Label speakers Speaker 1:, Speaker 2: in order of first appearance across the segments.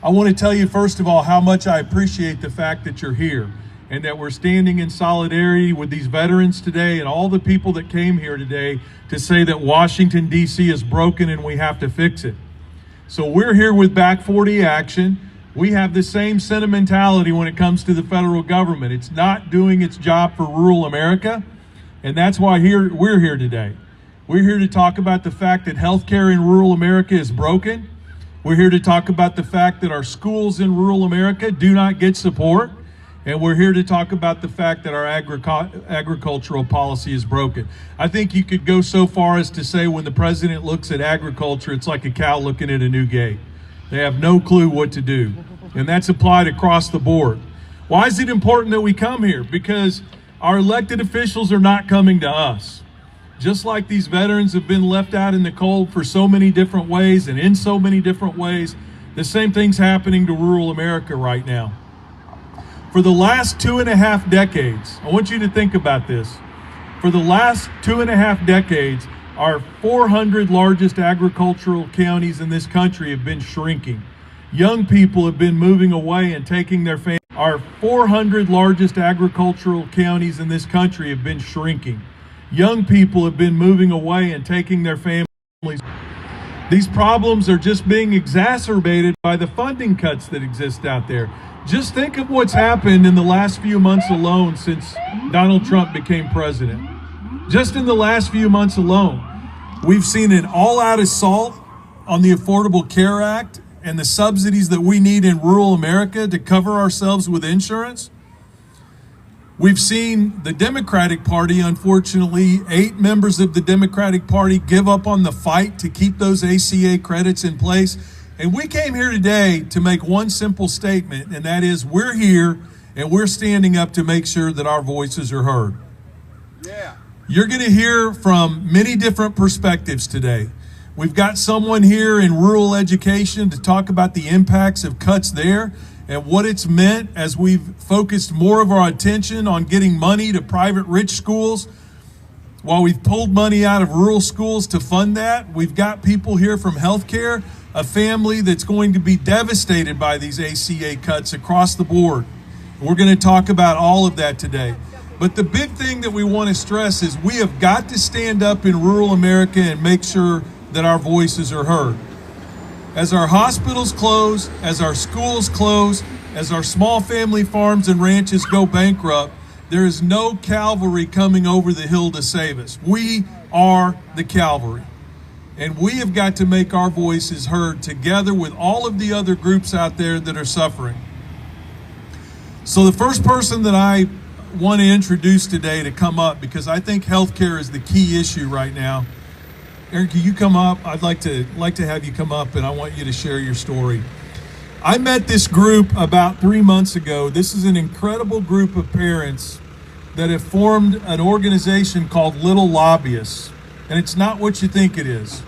Speaker 1: I want to tell you, first of all, how much I appreciate the fact that you're here and that we're standing in solidarity with these veterans today and all the people that came here today to say that Washington, D.C. is broken and we have to fix it. So we're here with Back 40 Action. We have the same sentimentality when it comes to the federal government. It's not doing its job for rural America, and that's why we're here today. We're here to talk about the fact that healthcare in rural America is broken. We're here to talk about the fact that our schools in rural America do not get support. And we're here to talk about the fact that our agricultural policy is broken. I think you could go so far as to say when the president looks at agriculture, it's like a cow looking at a new gate. They have no clue what to do. And that's applied across the board. Why is it important that we come here? Because our elected officials are not coming to us. Just like these veterans have been left out in the cold for so many different ways and in so many different ways, the same thing's happening to rural America right now. For the last 2.5 decades, I want you to think about this. For the last 2.5 decades, our 400 largest agricultural counties in this country have been shrinking. Young people have been moving away and taking their families. Our 400 largest agricultural counties in this country have been shrinking. Young people have been moving away and taking their families. These problems are just being exacerbated by the funding cuts that exist out there. Just think of what's happened in the last few months alone since Donald Trump became president. Just in the last few months alone, we've seen an all-out assault on the Affordable Care Act and the subsidies that we need in rural America to cover ourselves with insurance. We've seen the Democratic Party, unfortunately, 8 members of the Democratic Party give up on the fight to keep those ACA credits in place. And we came here today to make one simple statement, and that is we're here and we're standing up to make sure that our voices are heard. Yeah. You're going to hear from many different perspectives today. We've got someone here in rural education to talk about the impacts of cuts there and what it's meant as we've focused more of our attention on getting money to private rich schools while we've pulled money out of rural schools to fund that. We've got people here from healthcare, a family that's going to be devastated by these ACA cuts across the board. We're going to talk about all of that today. But the big thing that we want to stress is we have got to stand up in rural America and make sure that our voices are heard. As our hospitals close, as our schools close, as our small family farms and ranches go bankrupt, there is no cavalry coming over the hill to save us. We are the cavalry. And we have got to make our voices heard together with all of the other groups out there that are suffering. So the first person that I want to introduce today to come up, because I think healthcare is the key issue right now. Eric, you come up. I'd like to have you come up, and I want you to share your story. I met this group about 3 months ago. This is an incredible group of parents that have formed an organization called Little Lobbyists, and it's not what you think it is.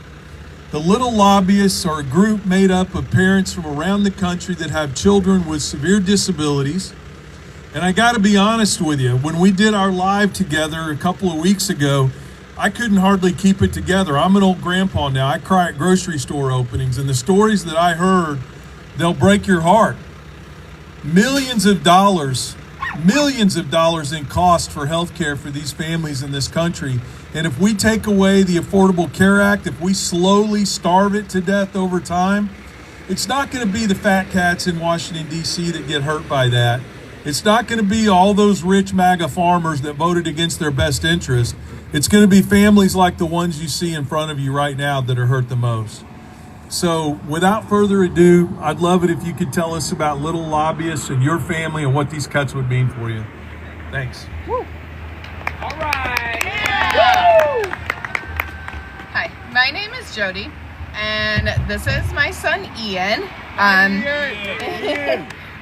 Speaker 1: The Little Lobbyists are a group made up of parents from around the country that have children with severe disabilities. And I got to be honest with you, when we did our live together a couple of weeks ago, I couldn't hardly keep it together. I'm an old grandpa now. I cry at grocery store openings, and the stories that I heard, they'll break your heart. Millions of dollars in cost for health care for these families in this country. And if we take away the Affordable Care Act, if we slowly starve it to death over time, it's not going to be the fat cats in Washington, D.C. that get hurt by that. It's not going to be all those rich MAGA farmers that voted against their best interest. It's going to be families like the ones you see in front of you right now that are hurt the most. So without further ado, I'd love it if you could tell us about Little Lobbyists and your family and what these cuts would mean for you. Thanks.
Speaker 2: Woo. All right. Yeah. Woo.
Speaker 3: Hi, my name is Jody, and this is my son Ian.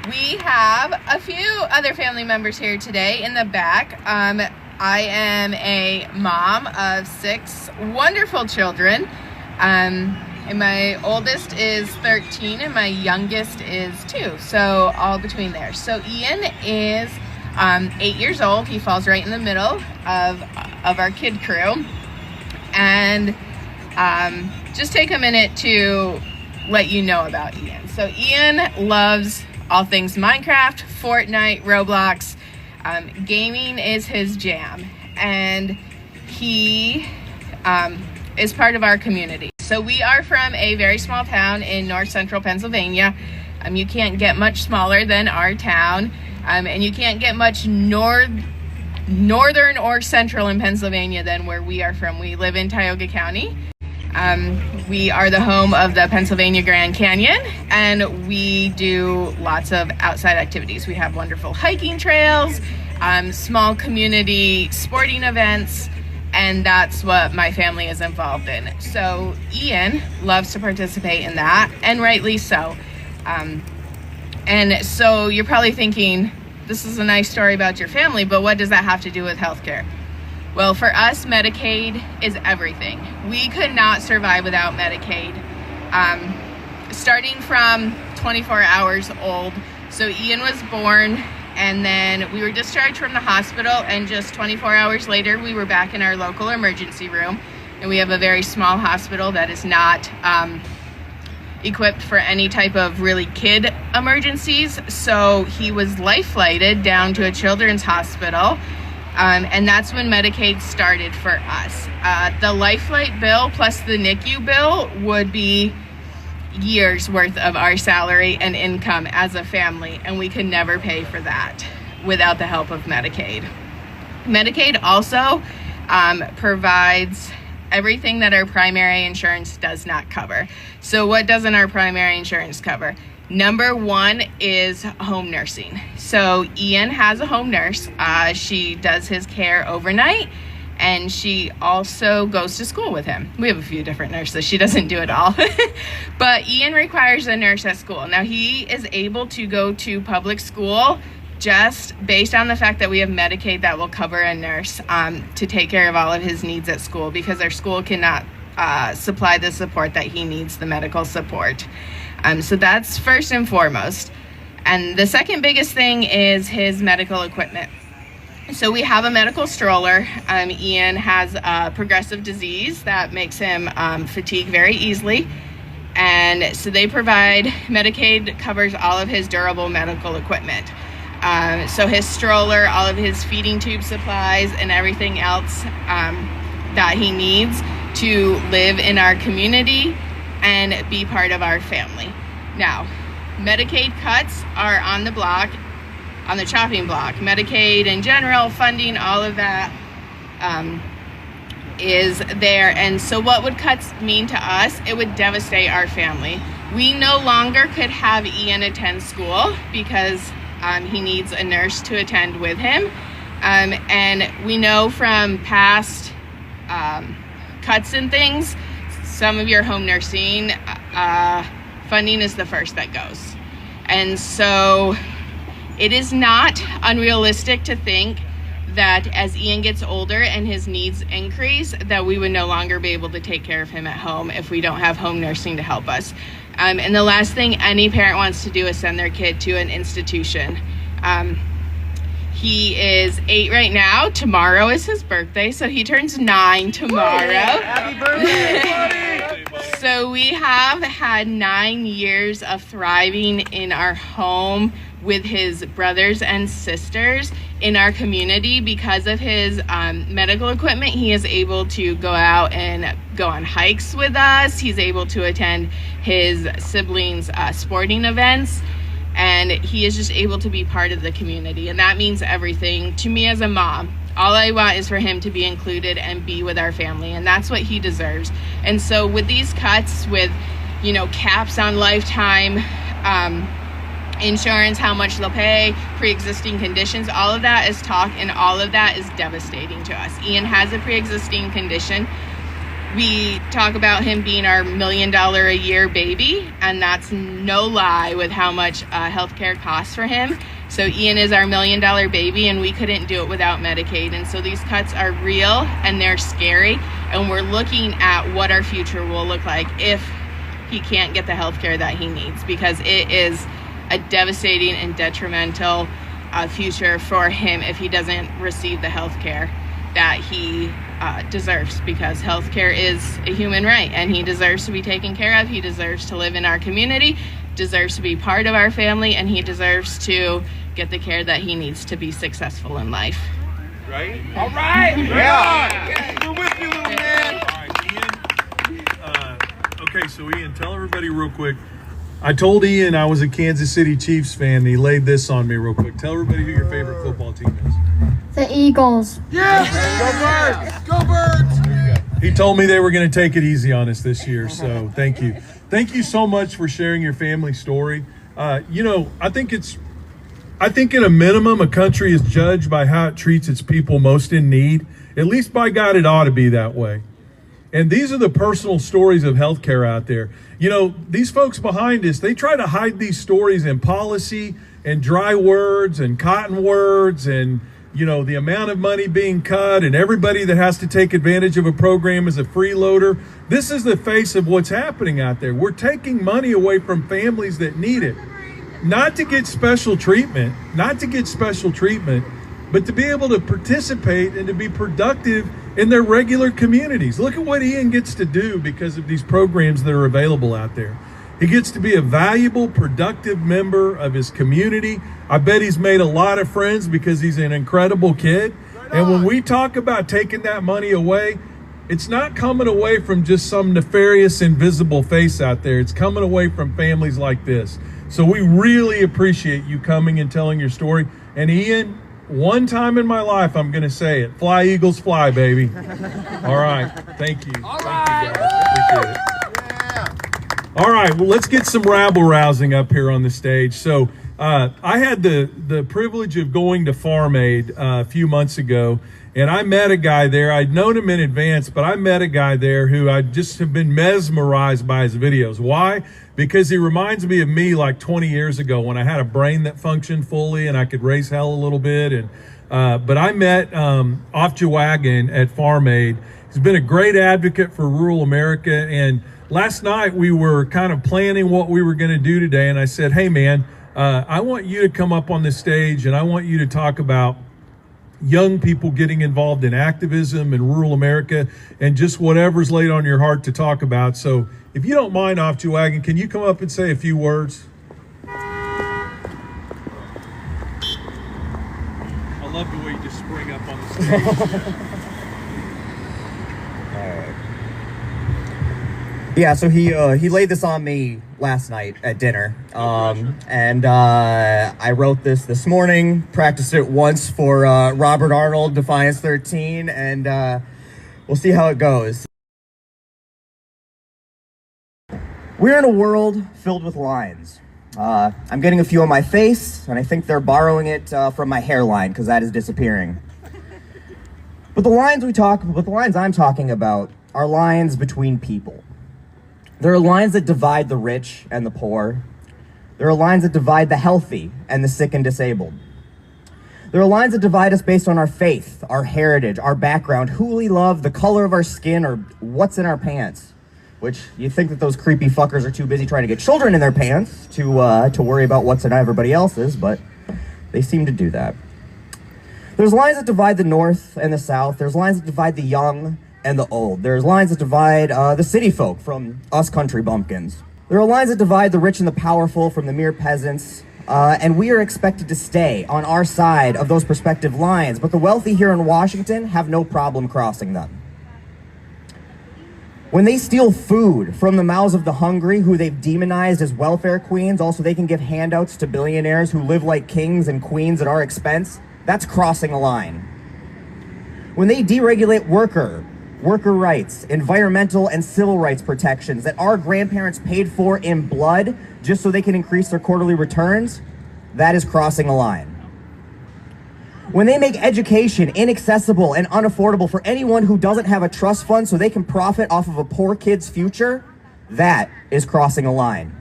Speaker 3: We have a few other family members here today in the back. I am a mom of 6 wonderful children. And my oldest is 13 and my youngest is 2, so all between there. So Ian is 8 years old. He falls right in the middle of our kid crew. And just take a minute to let you know about Ian. So Ian loves all things Minecraft, Fortnite, Roblox. Gaming is his jam, and he is part of our community. So we are from a very small town in north central Pennsylvania. You can't get much smaller than our town, and you can't get much northern or central in Pennsylvania than where we are from. We live in Tioga County. We are the home of the Pennsylvania Grand Canyon, and we do lots of outside activities. We have wonderful hiking trails, small community sporting events, and that's what my family is involved in. So Ian loves to participate in that, and rightly so. And so you're probably thinking, this is a nice story about your family, but what does that have to do with healthcare? Well, for us, Medicaid is everything. We could not survive without Medicaid. Starting from 24 hours old. So Ian was born, and then we were discharged from the hospital, and just 24 hours later, we were back in our local emergency room. And we have a very small hospital that is not equipped for any type of really kid emergencies. So he was life flighted down to a children's hospital. And that's when Medicaid started for us. The life flight bill plus the NICU bill would be years worth of our salary and income as a family, and we could never pay for that without the help of Medicaid. Medicaid also provides everything that our primary insurance does not cover. So what doesn't our primary insurance cover? Number one is home nursing. So Ian has a home nurse. She does his care overnight, and she also goes to school with him. We have a few different nurses. She doesn't do it all. But Ian requires a nurse at school. Now, he is able to go to public school just based on the fact that we have Medicaid that will cover a nurse to take care of all of his needs at school, because our school cannot supply the support that he needs, the medical support. So that's first and foremost. And the second biggest thing is his medical equipment. So we have a medical stroller. Ian has a progressive disease that makes him fatigue very easily. And so they provide, Medicaid covers all of his durable medical equipment. So his stroller, all of his feeding tube supplies, and everything else that he needs to live in our community and be part of our family. Now, Medicaid cuts are on the block, on the chopping block. Medicaid in general, funding, all of that is there. And so what would cuts mean to us? It would devastate our family. We no longer could have Ian attend school because he needs a nurse to attend with him. And we know from past cuts and things, some of your home nursing funding is the first that goes. And so it is not unrealistic to think that as Ian gets older and his needs increase, that we would no longer be able to take care of him at home if we don't have home nursing to help us. And the last thing any parent wants to do is send their kid to an institution. He is 8 right now. Tomorrow is his birthday, so he turns 9 tomorrow.
Speaker 2: Happy birthday, buddy!
Speaker 3: So we have had 9 years of thriving in our home with his brothers and sisters in our community. Because of his medical equipment, he is able to go out and go on hikes with us. He's able to attend his siblings' sporting events. And he is just able to be part of the community. And that means everything to me as a mom. All I want is for him to be included and be with our family. And that's what he deserves. And so with these cuts, with, caps on lifetime insurance, how much they'll pay, pre-existing conditions, all of that is talk, and all of that is devastating to us. Ian has a pre-existing condition. We talk about him being our $1 million a year baby, and that's no lie with how much healthcare costs for him. So Ian is our $1 million baby, and we couldn't do it without Medicaid. And so these cuts are real and they're scary, and we're looking at what our future will look like if he can't get the healthcare that he needs, because it is a devastating and detrimental future for him if he doesn't receive the healthcare that he deserves, because healthcare is a human right and he deserves to be taken care of. He deserves to live in our community, deserves to be part of our family, and he deserves to get the care that he needs to be successful in life.
Speaker 1: Right?
Speaker 2: All right. Yeah. We're with you, little man.
Speaker 1: All right, Ian. Okay, so Ian, tell everybody real quick. I told Ian I was a Kansas City Chiefs fan, and he laid this on me real quick. Tell everybody who your favorite football team is.
Speaker 4: The Eagles.
Speaker 2: Yes. Go Birds. Go Birds.
Speaker 1: He told me they were going to take it easy on us this year, so thank you. Thank you so much for sharing your family story. You know, I think at a minimum, a country is judged by how it treats its people most in need. At least by God, it ought to be that way. And these are the personal stories of healthcare out there. You know, these folks behind us, they try to hide these stories in policy and dry words and cotton words and, you know, the amount of money being cut and everybody that has to take advantage of a program is a freeloader. This is the face of what's happening out there. We're taking money away from families that need it. Not to get special treatment, but to be able to participate and to be productive in their regular communities. Look at what Ian gets to do because of these programs that are available out there. He gets to be a valuable, productive member of his community. I bet he's made a lot of friends because he's an incredible kid. And when we talk about taking that money away, it's not coming away from just some nefarious, invisible face out there. It's coming away from families like this. So we really appreciate you coming and telling your story. And Ian, one time in my life, I'm going to say it. Fly, Eagles, fly, baby. All right. Thank you.
Speaker 2: All
Speaker 1: Thank you,
Speaker 2: right.
Speaker 1: guys. Appreciate it.
Speaker 2: Yeah.
Speaker 1: All right. Well, let's get some rabble rousing up here on the stage. So I had the privilege of going to Farm Aid a few months ago, and I met a guy there. I'd known him in advance, but I met a guy there who I just have been mesmerized by his videos. Why? Because he reminds me of me like 20 years ago when I had a brain that functioned fully and I could raise hell a little bit. And but I met Off Wagon at Farm Aid. He's been a great advocate for rural America. And last night we were kind of planning what we were going to do today. And I said, hey, man, I want you to come up on the stage and I want you to talk about young people getting involved in activism in rural America and just whatever's laid on your heart to talk about. So if you don't mind, Off Wagon, can you come up and say a few words? I love the way you just spring up on the stage.
Speaker 5: Yeah, so he laid this on me last night at dinner, and I wrote this morning, practiced it once for Robert Arnold, Defiance 13, and we'll see how it goes. We're in a world filled with lines. I'm getting a few on my face, and I think they're borrowing it from my hairline because that is disappearing. But the lines I'm talking about are lines between people. There are lines that divide the rich and the poor. There are lines that divide the healthy and the sick and disabled. There are lines that divide us based on our faith, our heritage, our background, who we love, the color of our skin, or what's in our pants. Which you think that those creepy fuckers are too busy trying to get children in their pants to worry about what's in everybody else's, but they seem to do that. There's lines that divide the North and the South. There's lines that divide the young and the old. There's lines that divide the city folk from us country bumpkins. There are lines that divide the rich and the powerful from the mere peasants, and we are expected to stay on our side of those respective lines, but the wealthy here in Washington have no problem crossing them. When they steal food from the mouths of the hungry, who they've demonized as welfare queens, also they can give handouts to billionaires who live like kings and queens at our expense, that's crossing a line. When they deregulate worker rights, environmental and civil rights protections that our grandparents paid for in blood just so they can increase their quarterly returns, that is crossing a line. When they make education inaccessible and unaffordable for anyone who doesn't have a trust fund so they can profit off of a poor kid's future, that is crossing a line.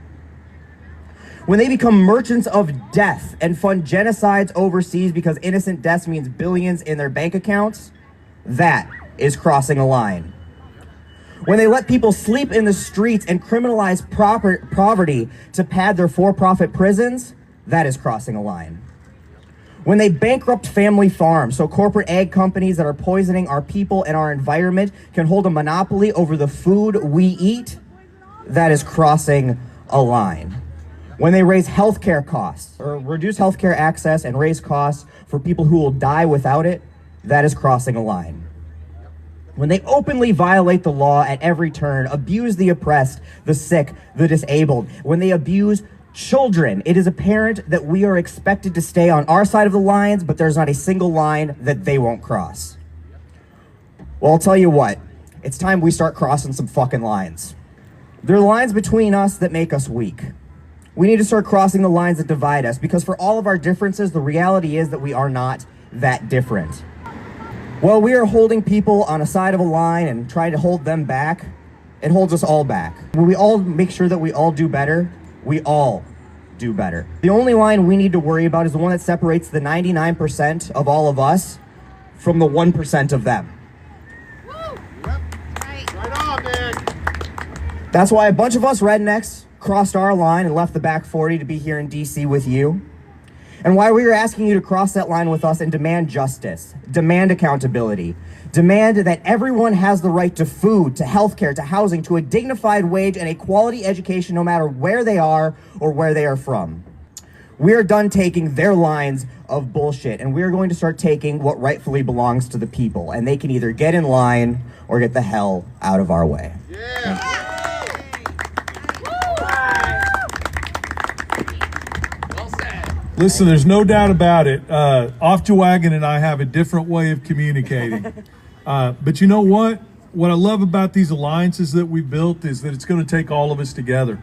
Speaker 5: When they become merchants of death and fund genocides overseas because innocent deaths means billions in their bank accounts, that is crossing a line. When they let people sleep in the streets and criminalize poverty to pad their for-profit prisons, that is crossing a line. When they bankrupt family farms so corporate ag companies that are poisoning our people and our environment can hold a monopoly over the food we eat, that is crossing a line. When they raise healthcare costs or reduce healthcare access and raise costs for people who will die without it, that is crossing a line. When they openly violate the law at every turn, abuse the oppressed, the sick, the disabled, when they abuse children, it is apparent that we are expected to stay on our side of the lines, but there's not a single line that they won't cross. Well, I'll tell you what, it's time we start crossing some fucking lines. There are lines between us that make us weak. We need to start crossing the lines that divide us, because for all of our differences, the reality is that we are not that different. While we are holding people on a side of a line and trying to hold them back, it holds us all back. When we all make sure that we all do better, we all do better. The only line we need to worry about is the one that separates the 99% of all of us from the 1% of them.
Speaker 2: Right on, man.
Speaker 5: That's why a bunch of us rednecks crossed our line and left the back 40 to be here in DC with you. And why we are asking you to cross that line with us and demand justice, demand accountability, demand that everyone has the right to food, to healthcare, to housing, to a dignified wage and a quality education no matter where they are or where they are from. We are done taking their lines of bullshit, and we are going to start taking what rightfully belongs to the people, and they can either get in line or get the hell out of our way.
Speaker 2: Yeah.
Speaker 1: Listen, there's no doubt about it. Off the Wagon and I have a different way of communicating. But you know what? What I love about these alliances that we've built is that it's going to take all of us together.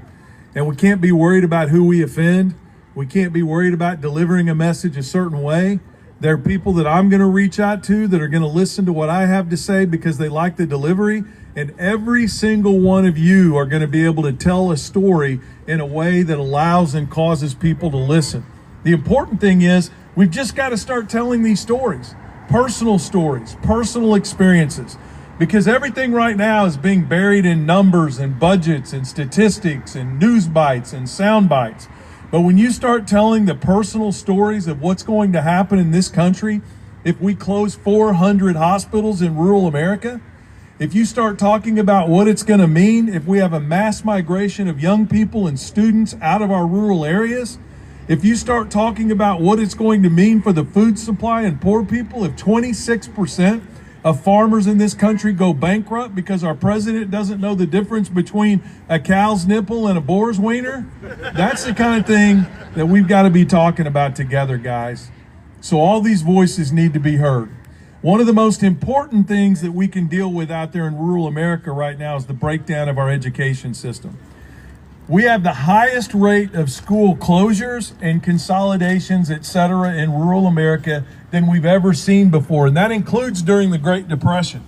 Speaker 1: And we can't be worried about who we offend. We can't be worried about delivering a message a certain way. There are people that I'm going to reach out to that are going to listen to what I have to say because they like the delivery. And every single one of you are going to be able to tell a story in a way that allows and causes people to listen. The important thing is we've just got to start telling these stories, personal experiences, because everything right now is being buried in numbers and budgets and statistics and news bites and sound bites. But when you start telling the personal stories of what's going to happen in this country, if we close 400 hospitals in rural America, if you start talking about what it's going to mean if we have a mass migration of young people and students out of our rural areas, if you start talking about what it's going to mean for the food supply and poor people, if 26% of farmers in this country go bankrupt because our president doesn't know the difference between a cow's nipple and a boar's wiener, that's the kind of thing that we've got to be talking about together, guys. So all these voices need to be heard. One of the most important things that we can deal with out there in rural America right now is the breakdown of our education system. We have the highest rate of school closures and consolidations, et cetera, in rural America than we've ever seen before. And that includes during the Great Depression.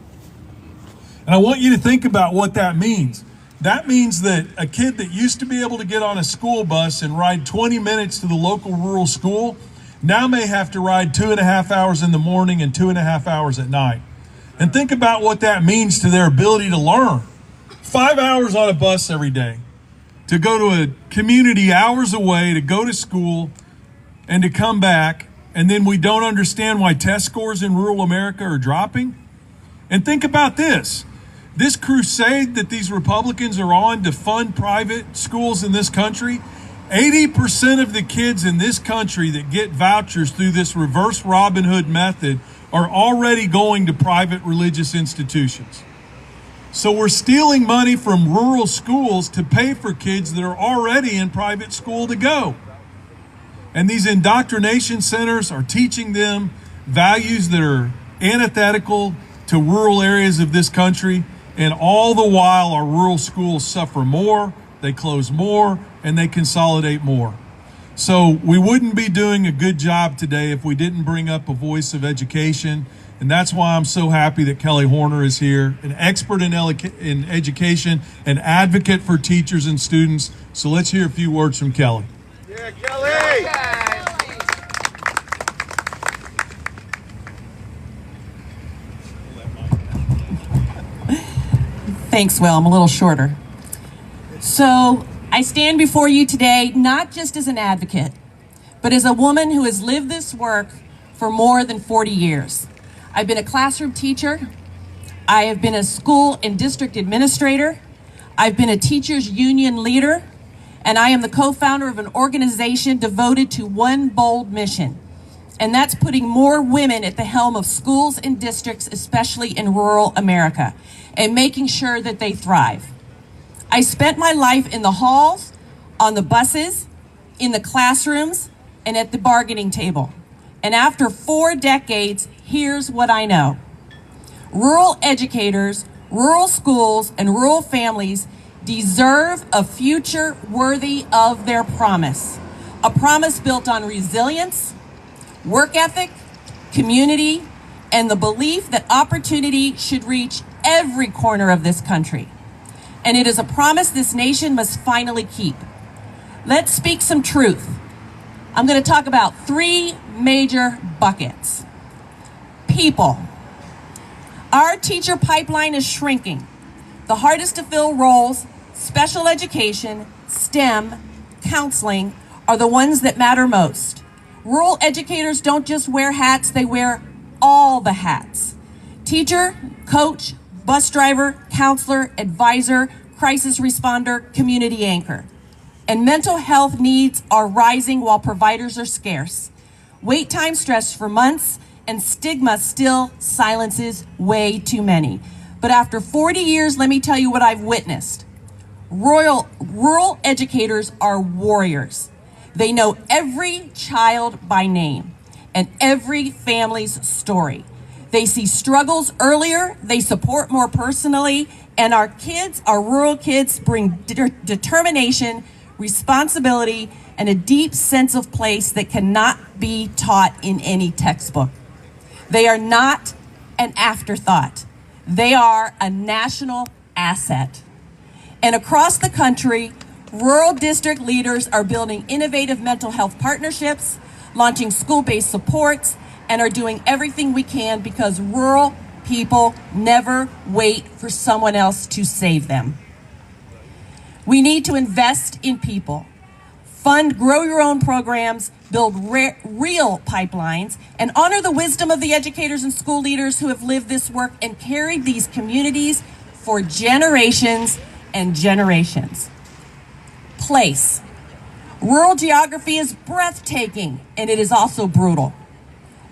Speaker 1: And I want you to think about what that means. That means that a kid that used to be able to get on a school bus and ride 20 minutes to the local rural school now may have to ride 2.5 hours in the morning and 2.5 hours at night. And think about what that means to their ability to learn. 5 hours on a bus every day, to go to a community hours away, to go to school, and to come back, and then we don't understand why test scores in rural America are dropping? And think about this. This crusade that these Republicans are on to fund private schools in this country, 80% of the kids in this country that get vouchers through this reverse Robin Hood method are already going to private religious institutions. So we're stealing money from rural schools to pay for kids that are already in private school to go. And these indoctrination centers are teaching them values that are antithetical to rural areas of this country. And all the while, our rural schools suffer more, they close more, and they consolidate more. So we wouldn't be doing a good job today if we didn't bring up a voice of education. And that's why I'm so happy that Kelly Horner is here, an expert in education, an advocate for teachers and students. So let's hear a few words from Kelly.
Speaker 2: Yeah, Kelly!
Speaker 4: Thanks, Will. I'm a little shorter. So I stand before you today not just as an advocate, but as a woman who has lived this work for more than 40 years. I've been a classroom teacher. I have been a school and district administrator. I've been a teachers union leader. and I am the co-founder of an organization devoted to one bold mission, and that's putting more women at the helm of schools and districts, especially in rural America, and making sure that they thrive. I spent my life in the halls, on the buses, in the classrooms, and at the bargaining table. And after 4 decades, here's what I know. Rural educators, rural schools, and rural families deserve a future worthy of their promise. A promise built on resilience, work ethic, community, and the belief that opportunity should reach every corner of this country. And it is a promise this nation must finally keep. Let's speak some truth. I'm going to talk about 3 major buckets. People. Our teacher pipeline is shrinking. The hardest to fill roles, special education, STEM, counseling, are the ones that matter most. Rural educators don't just wear hats, they wear all the hats. Teacher, coach, bus driver, counselor, advisor, crisis responder, community anchor. And mental health needs are rising while providers are scarce. Wait time stretched for months, and stigma still silences way too many. But after 40 years, let me tell you what I've witnessed. Rural educators are warriors. They know every child by name and every family's story. They see struggles earlier, they support more personally, and our kids, our rural kids, bring determination, responsibility, and a deep sense of place that cannot be taught in any textbook. They are not an afterthought. They are a national asset. And across the country, rural district leaders are building innovative mental health partnerships, launching school-based supports, and are doing everything we can because rural people never wait for someone else to save them. We need to invest in people, fund grow your own programs, build real pipelines, and honor the wisdom of the educators and school leaders who have lived this work and carried these communities for generations and generations. Place. Rural geography is breathtaking, and it is also brutal.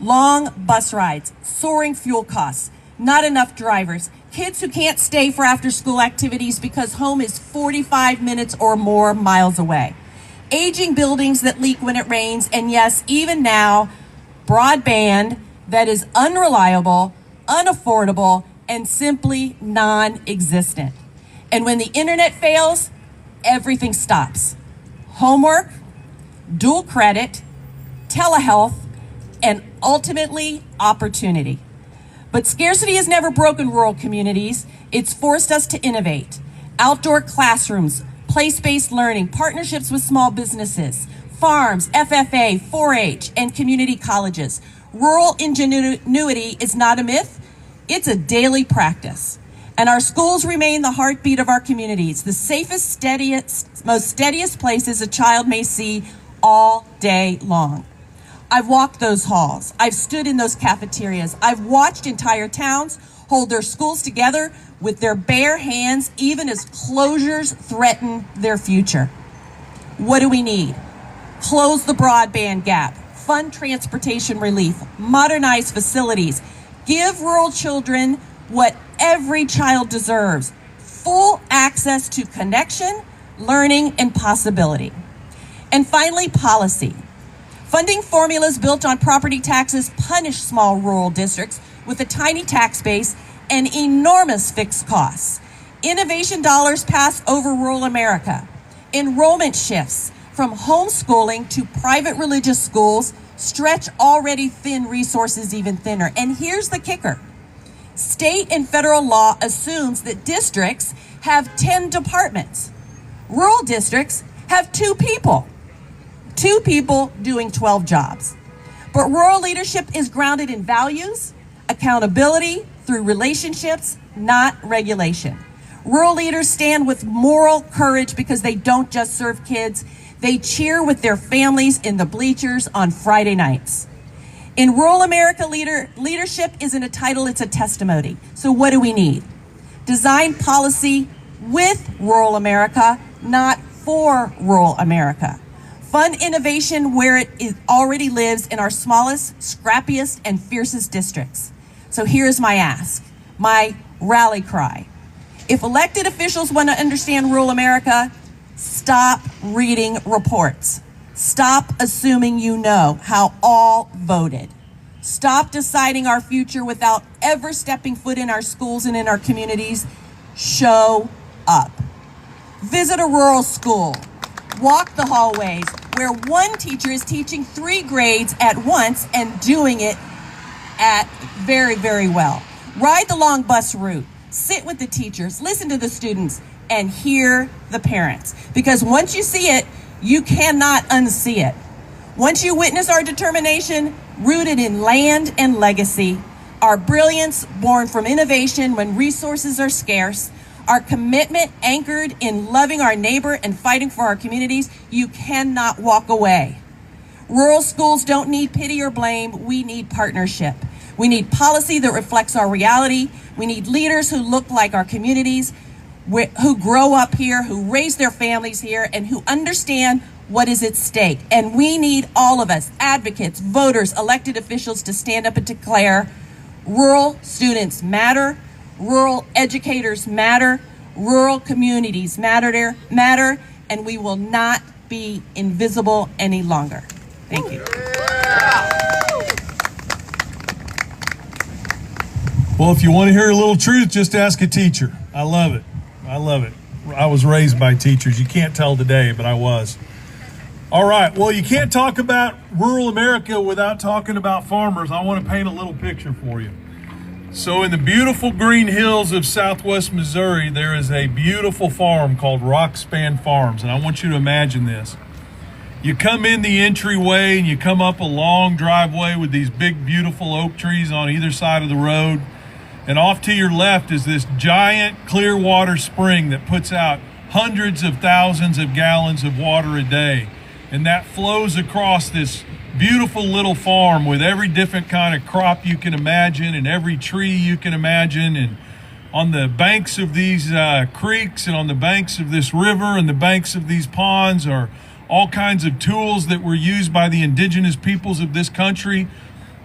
Speaker 4: Long bus rides, soaring fuel costs, not enough drivers, kids who can't stay for after-school activities because home is 45 minutes or more miles away. Aging buildings that leak when it rains, and yes, even now, broadband that is unreliable, unaffordable, and simply non-existent. And when the internet fails, everything stops. Homework, dual credit, telehealth, and ultimately opportunity. But scarcity has never broken rural communities. It's forced us to innovate. Outdoor classrooms, place-based learning, partnerships with small businesses, farms, FFA, 4-H, and community colleges. Rural ingenuity is not a myth, it's a daily practice. And our schools remain the heartbeat of our communities, the safest, steadiest, most steadiest places a child may see all day long. I've walked those halls. I've stood in those cafeterias. I've watched entire towns hold their schools together with their bare hands, even as closures threaten their future. What do we need? Close the broadband gap, fund transportation relief, modernize facilities, give rural children what every child deserves: full access to connection, learning, and possibility. And finally, policy. Funding formulas built on property taxes punish small rural districts with a tiny tax base and enormous fixed costs. Innovation dollars pass over rural America. Enrollment shifts from homeschooling to private religious schools stretch already thin resources even thinner. And here's the kicker. State and federal law assumes that districts have 10 departments. Rural districts have 2 people. 2 people doing 12 jobs. But rural leadership is grounded in values, accountability through relationships, not regulation. Rural leaders stand with moral courage because they don't just serve kids, they cheer with their families in the bleachers on Friday nights. In rural America, leadership isn't a title, it's a testimony. So what do we need? Design policy with rural America, not for rural America. Fund innovation where already lives in our smallest, scrappiest, and fiercest districts. So here's my ask, my rally cry. If elected officials want to understand rural America, stop reading reports. Stop assuming you know how all voted. Stop deciding our future without ever stepping foot in our schools and in our communities. Show up. Visit a rural school. Walk the hallways where one teacher is teaching 3 grades at once and doing it at very, very well. Ride the long bus route. Sit with the teachers, listen to the students, and hear the parents. Because once you see it, you cannot unsee it. Once you witness our determination, rooted in land and legacy, our brilliance born from innovation when resources are scarce, our commitment anchored in loving our neighbor and fighting for our communities, you cannot walk away. Rural schools don't need pity or blame, we need partnership. We need policy that reflects our reality. We need leaders who look like our communities, who grow up here, who raise their families here, and who understand what is at stake. And we need all of us, advocates, voters, elected officials, to stand up and declare rural students matter, rural educators matter, rural communities matter, and we will not be invisible any longer. Thank you.
Speaker 1: Well, if you want to hear a little truth, just ask a teacher. I love it. I love it. I was raised by teachers. You can't tell today, but I was. All right. Well, you can't talk about rural America without talking about farmers. I want to paint a little picture for you. So in the beautiful green hills of southwest Missouri, there is a beautiful farm called Rockspan Farms. And I want you to imagine this. You come in the entryway and you come up a long driveway with these big, beautiful oak trees on either side of the road. And off to your left is this giant clear water spring that puts out hundreds of thousands of gallons of water a day. And that flows across this beautiful little farm with every different kind of crop you can imagine and every tree you can imagine. And on the banks of these creeks and on the banks of this river and the banks of these ponds are all kinds of tools that were used by the indigenous peoples of this country.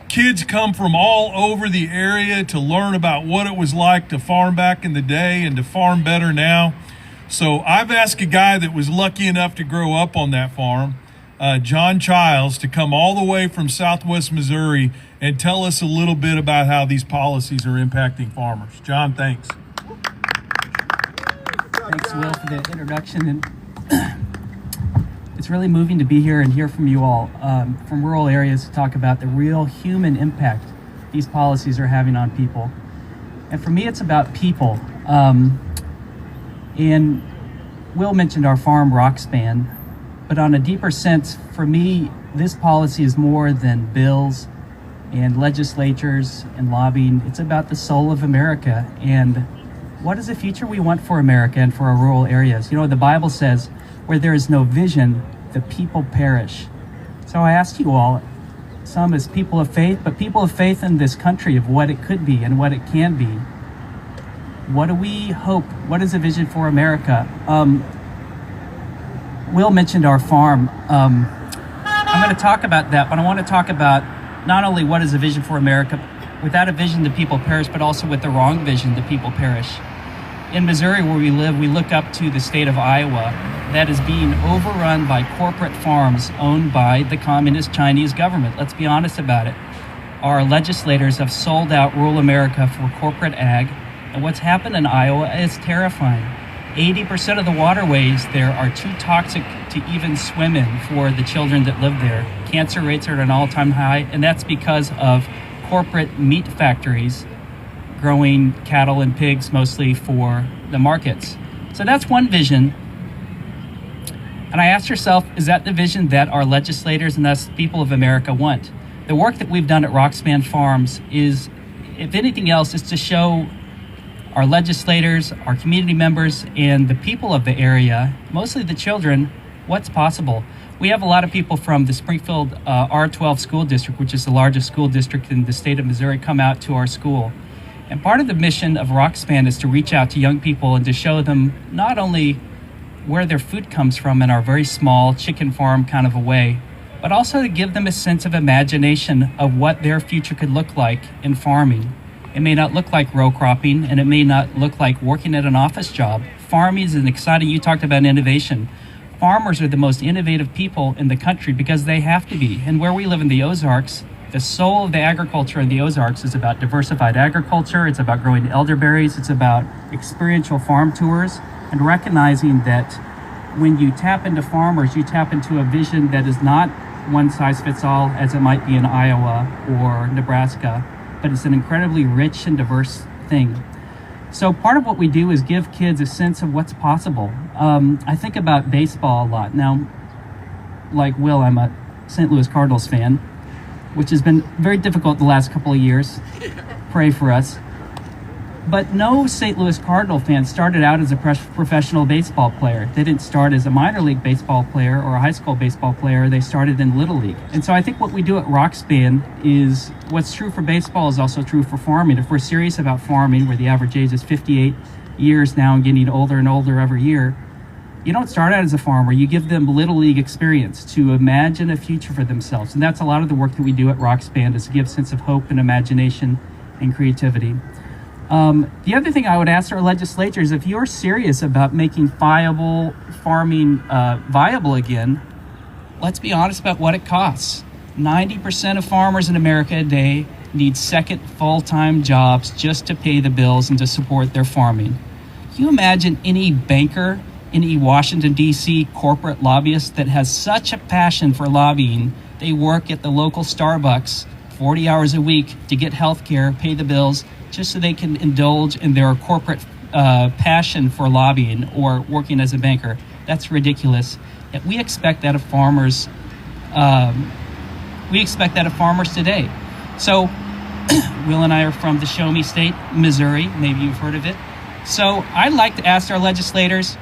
Speaker 1: Kids come from all over the area to learn about what it was like to farm back in the day and to farm better now. So I've asked a guy that was lucky enough to grow up on that farm, John Childs, to come all the way from southwest Missouri and tell us a little bit about how these policies are impacting farmers. John, thanks.
Speaker 6: Thanks, Will, for the introduction. And it's really moving to be here and hear from you all from rural areas to talk about the real human impact these policies are having on people. And for me, it's about people. And Will mentioned our farm, Rockspan, but on a deeper sense, for me, this policy is more than bills and legislatures and lobbying. It's about the soul of America and what is the future we want for America and for our rural areas. You know, the Bible says, where there is no vision, the people perish. So I ask you all, some as people of faith, but people of faith in this country of what it could be and what it can be. What do we hope? What is a vision for America? Will mentioned our farm. I'm going to talk about that, but I want to talk about not only what is a vision for America. Without a vision, the people perish, but also with the wrong vision, the people perish. In Missouri, where we live, we look up to the state of Iowa that is being overrun by corporate farms owned by the communist Chinese government. Let's be honest about it. Our legislators have sold out rural America for corporate ag, and what's happened in Iowa is terrifying. 80% of the waterways there are too toxic to even swim in for the children that live there. Cancer rates are at an all-time high, and that's because of corporate meat factories growing cattle and pigs mostly for the markets. So that's one vision. And I asked yourself, is that the vision that our legislators and thus people of America want? The work that we've done at Rockspan Farms is, if anything else, is to show our legislators, our community members, and the people of the area, mostly the children, what's possible. We have a lot of people from the Springfield R12 school district, which is the largest school district in the state of Missouri, come out to our school. And part of the mission of Rockspan is to reach out to young people and to show them not only where their food comes from in our very small chicken farm kind of a way, but also to give them a sense of imagination of what their future could look like in farming. It may not look like row cropping, and it may not look like working at an office job. Farming is an exciting, you talked about innovation. Farmers are the most innovative people in the country because they have to be. And where we live in the Ozarks, the soul of the agriculture in the Ozarks is about diversified agriculture, it's about growing elderberries, it's about experiential farm tours, and recognizing that when you tap into farmers, you tap into a vision that is not one size fits all as it might be in Iowa or Nebraska, but it's an incredibly rich and diverse thing. So part of what we do is give kids a sense of what's possible. I think about baseball a lot. Now, like Will, I'm a St. Louis Cardinals fan, which has been very difficult the last couple of years. Pray for us. But no St. Louis Cardinal fan started out as a professional baseball player. They didn't start as a minor league baseball player or a high school baseball player. They started in Little League. And so I think what we do at Rockspan is what's true for baseball is also true for farming. If we're serious about farming, where the average age is 58 years now and getting older and older every year, you don't start out as a farmer. You give them Little League experience to imagine a future for themselves. And that's a lot of the work that we do at Rockspan, is to give a sense of hope and imagination and creativity. The other thing I would ask our legislators, if you're serious about making viable farming viable again, let's be honest about what it costs. 90% of farmers in America today need second full-time jobs just to pay the bills and to support their farming. Can you imagine any banker, any Washington, D.C. corporate lobbyist that has such a passion for lobbying, they work at the local Starbucks 40 hours a week to get health care, pay the bills, just so they can indulge in their corporate passion for lobbying or working as a banker? That's ridiculous. Yet we expect that of farmers. Today. So Will and I are from the Show Me State, Missouri. Maybe you've heard of it. So I'd like to ask our legislators,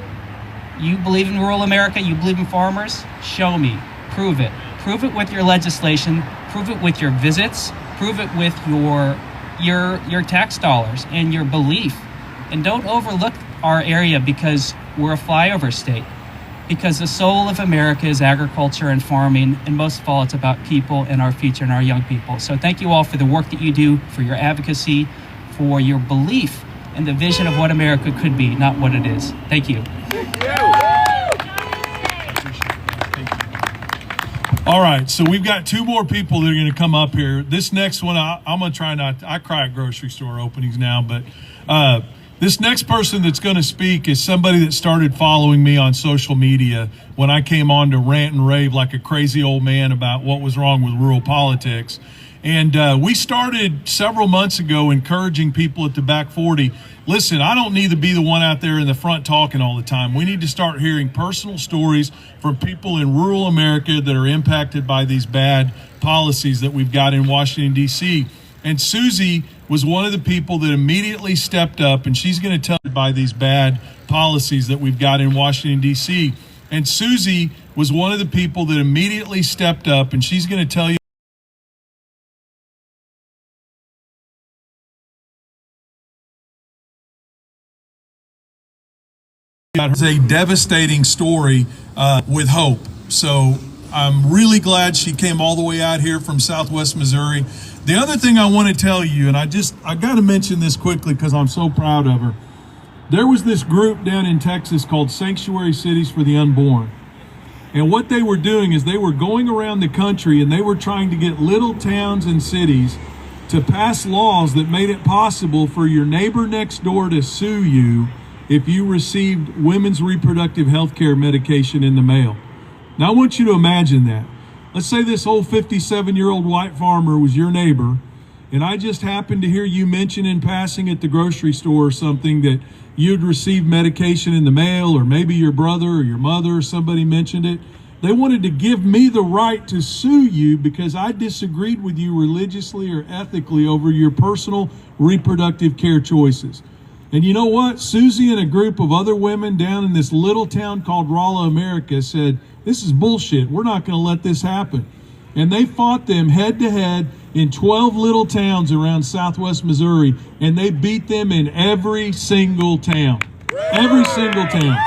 Speaker 6: you believe in rural America? You believe in farmers? Show me. Prove it. Prove it with your legislation. Prove it with your visits. Prove it with your tax dollars and your belief. And don't overlook our area because we're a flyover state. Because the soul of America is agriculture and farming, and most of all, it's about people and our future and our young people. So thank you all for the work that you do, for your advocacy, for your belief in the vision of what America could be, not what it is. Thank you.
Speaker 1: All right, so we've got two more people that are going to come up here. This next one, I'm going to try not to, I cry at grocery store openings now, but this next person that's going to speak is somebody that started following me on social media when I came on to rant and rave like a crazy old man about what was wrong with rural politics. And we started several months ago encouraging people at the Back 40, listen, I don't need to be the one out there in the front talking all the time. We need to start hearing personal stories from people in rural America that are impacted by these bad policies that we've got in Washington, D.C. And Susie was one of the people that immediately stepped up, and she's going to tell you by these bad policies that we've got in Washington, D.C. And Susie was one of the people that immediately stepped up, and she's going to tell you it's a devastating story with hope. So I'm really glad she came all the way out here from Southwest Missouri. The other thing I want to tell you, and I got to mention this quickly because I'm so proud of her. There was this group down in Texas called Sanctuary Cities for the Unborn. And what they were doing is they were going around the country and they were trying to get little towns and cities to pass laws that made it possible for your neighbor next door to sue you if you received women's reproductive health care medication in the mail. Now, I want you to imagine that. Let's say this old 57-year-old white farmer was your neighbor, and I just happened to hear you mention in passing at the grocery store or something that you'd received medication in the mail, or maybe your brother or your mother or somebody mentioned it. They wanted to give me the right to sue you because I disagreed with you religiously or ethically over your personal reproductive care choices. And you know what? Susie and a group of other women down in this little town called Rolla, America said, this is bullshit. We're not going to let this happen. And they fought them head to head in 12 little towns around Southwest Missouri, and they beat them in every single town. Every single town.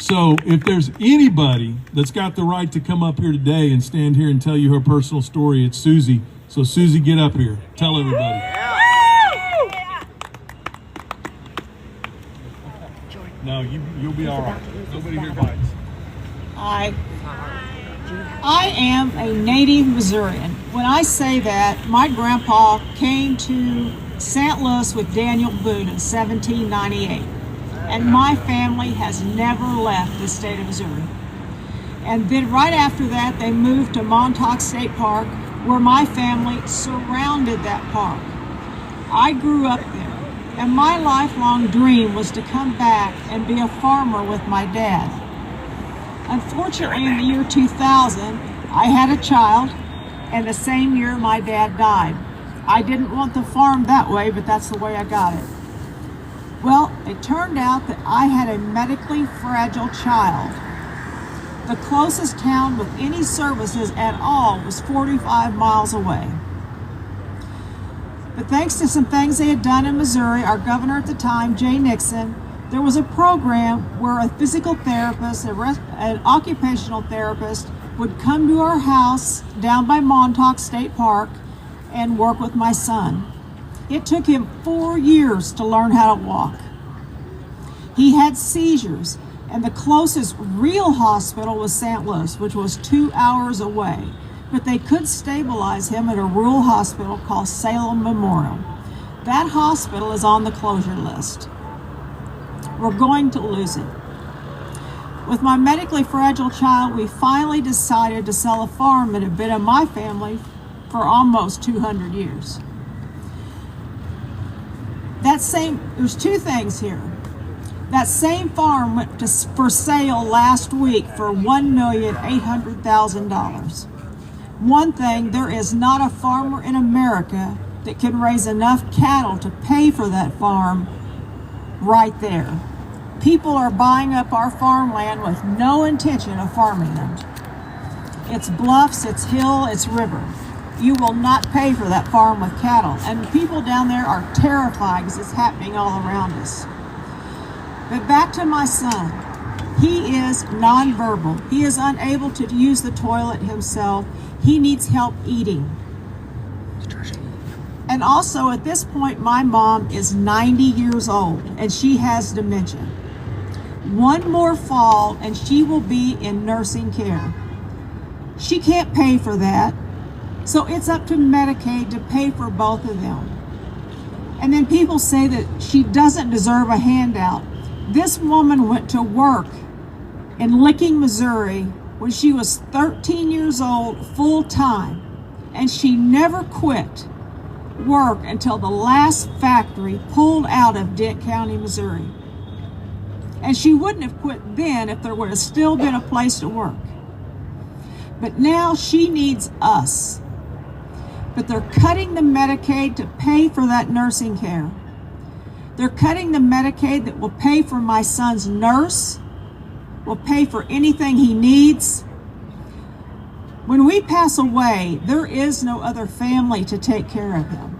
Speaker 1: So if there's anybody that's got the right to come up here today and stand here and tell you her personal story, it's Susie. So Susie, get up here. Tell everybody. No, you'll be all right. Nobody here bites.
Speaker 7: I am a native Missourian. When I say that, my grandpa came to St. Louis with Daniel Boone in 1798, and my family has never left the state of Missouri. And then right after that, they moved to Montauk State Park, where my family surrounded that park. I grew up there. And my lifelong dream was to come back and be a farmer with my dad. Unfortunately, in the year 2000, I had a child, and the same year my dad died. I didn't want the farm that way, but that's the way I got it. Well, it turned out that I had a medically fragile child. The closest town with any services at all was 45 miles away. But thanks to some things they had done in Missouri, our governor at the time, Jay Nixon, there was a program where a physical therapist, an occupational therapist, would come to our house down by Montauk State Park and work with my son. It took him 4 years to learn how to walk. He had seizures, and the closest real hospital was St. Louis, which was 2 hours away. But they could stabilize him at a rural hospital called Salem Memorial. That hospital is on the closure list. We're going to lose it. With my medically fragile child, we finally decided to sell a farm that had been in my family for almost 200 years. There's two things here. That same farm went for sale last week for $1,800,000. One thing, there is not a farmer in America that can raise enough cattle to pay for that farm right there. People are buying up our farmland with no intention of farming them. It's bluffs, it's hill, it's river. You will not pay for that farm with cattle. And people down there are terrified because it's happening all around us. But back to my son. He is nonverbal. He is unable to use the toilet himself. He needs help eating. And also at this point, my mom is 90 years old and she has dementia. One more fall and she will be in nursing care. She can't pay for that, so it's up to Medicaid to pay for both of them. And then people say that she doesn't deserve a handout. This woman went to work in Licking, Missouri when she was 13 years old, full-time, and she never quit work until the last factory pulled out of Dent County, Missouri. And she wouldn't have quit then if there would have still been a place to work. But now she needs us. But they're cutting the Medicaid to pay for that nursing care. They're cutting the Medicaid that will pay for my son's nurse, will pay for anything he needs. When we pass away, there is no other family to take care of him.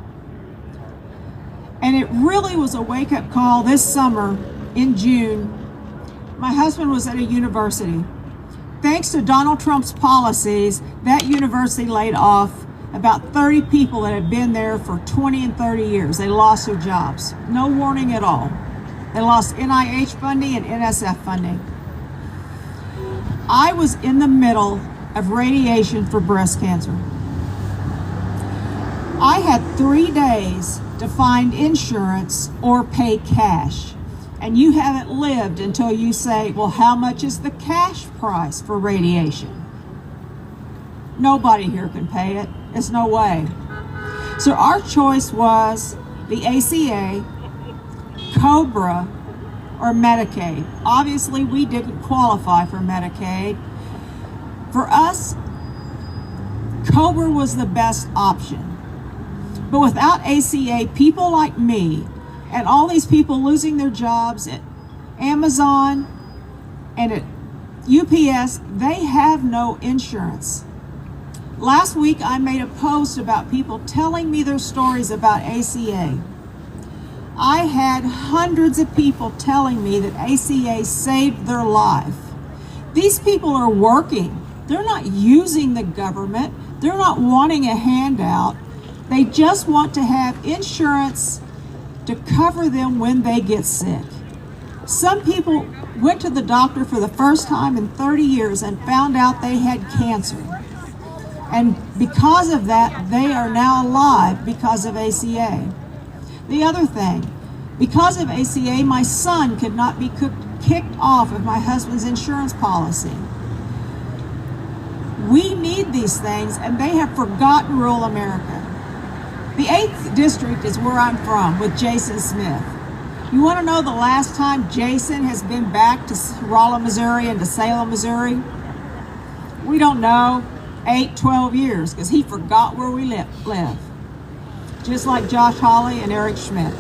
Speaker 7: And it really was a wake-up call this summer in June. My husband was at a university. Thanks to Donald Trump's policies, that university laid off about 30 people that had been there for 20 and 30 years. They lost their jobs. No warning at all. They lost NIH funding and NSF funding. I was in the middle of radiation for breast cancer. I had 3 days to find insurance or pay cash. And you haven't lived until you say, well, how much is the cash price for radiation? Nobody here can pay it. There's no way. So our choice was the ACA, COBRA, or Medicaid. Obviously, we didn't qualify for Medicaid. For us, COBRA was the best option. But without ACA, people like me and all these people losing their jobs at Amazon and at UPS, they have no insurance. Last week, I made a post about people telling me their stories about ACA. I had hundreds of people telling me that ACA saved their life. These people are working. They're not using the government. They're not wanting a handout. They just want to have insurance to cover them when they get sick. Some people went to the doctor for the first time in 30 years and found out they had cancer. And because of that, they are now alive because of ACA. The other thing, because of ACA, my son could not be kicked off of my husband's insurance policy. We need these things, and they have forgotten rural America. The 8th district is where I'm from with Jason Smith. You want to know the last time Jason has been back to Rolla, Missouri and to Salem, Missouri? We don't know. 8, 12 years, because he forgot where we live. Just like Josh Hawley and Eric Schmidt.